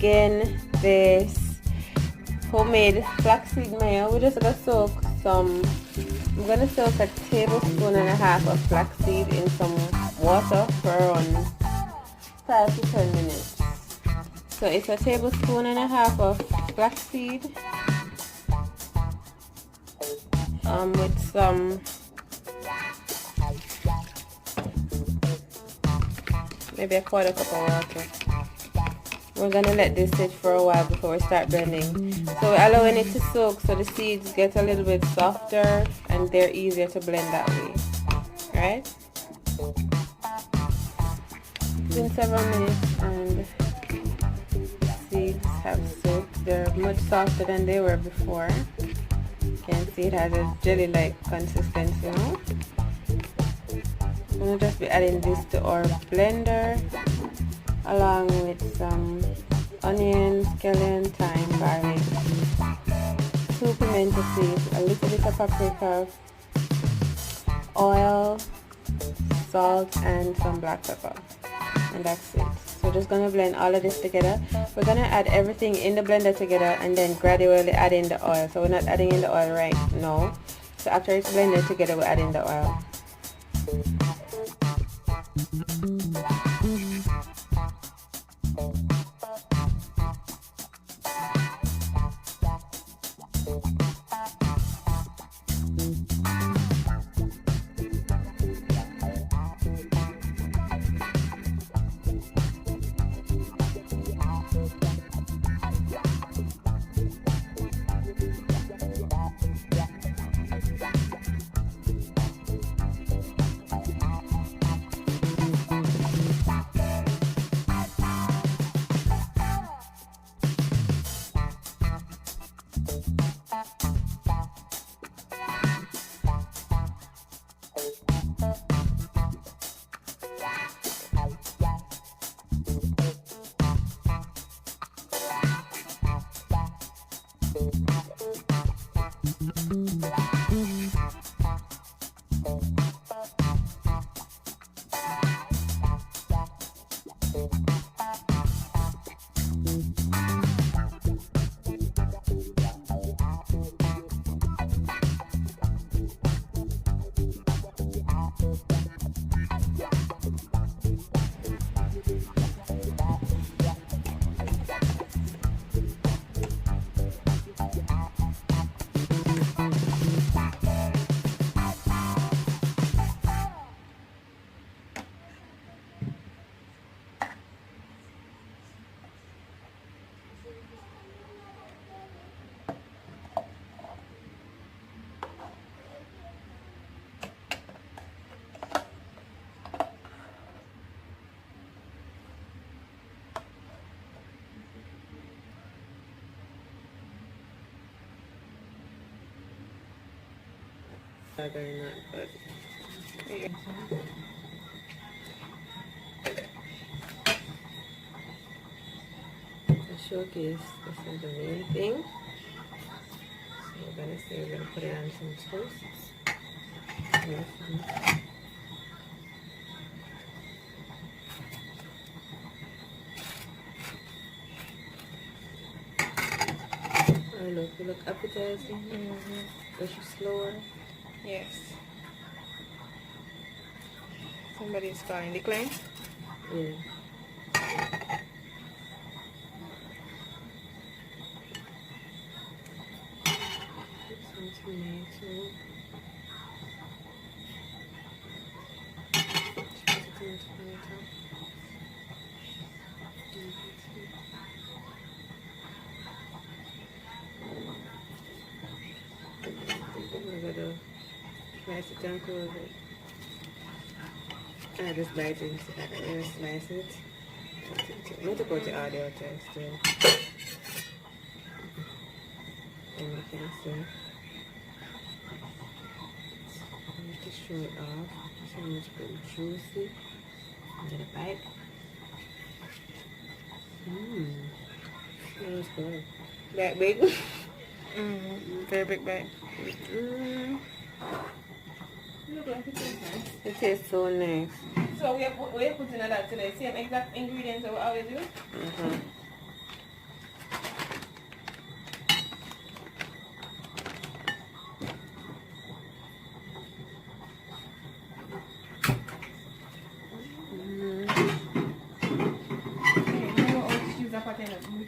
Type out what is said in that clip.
making this homemade flaxseed mayo. We're just gonna soak some. I'm gonna soak a tablespoon and a half of flaxseed in some water for around 5 to 10 minutes. So it's a tablespoon and a half of flaxseed with some maybe a quarter cup of water. We're gonna let this sit for a while before we start blending. So we're allowing it to soak so the seeds get a little bit softer and they're easier to blend that way. Right? It's been several minutes and the seeds have soaked. They're much softer than they were before. You can see it has a jelly-like consistency now. I'm gonna just be adding this to our blender along with some onion, scallion, thyme, garlic, 2 pimento seeds, a little bit of paprika, oil, salt, and some black pepper, and that's it. So just gonna blend all of this together. We're gonna add everything in the blender together and then gradually add in the oil. So we're not adding in the oil right now. So after it's blended together, we're adding the oil. They're not good. Yeah. The showcase, this is the main thing. So we're gonna put it on some toast. Oh look, you look appetizing. Push it slower. Yes. Somebody's calling the client? Yeah. Some tomato. We're gonna slice it down close it. I just bite it, slice it. I'm going to put the audio test too. And you can see. I'm going to show it off. So much good juicy. I'm going to bite. That was good. That big? Very big bite. It tastes so nice. So we're putting that today. Same exact ingredients that we always do? kind of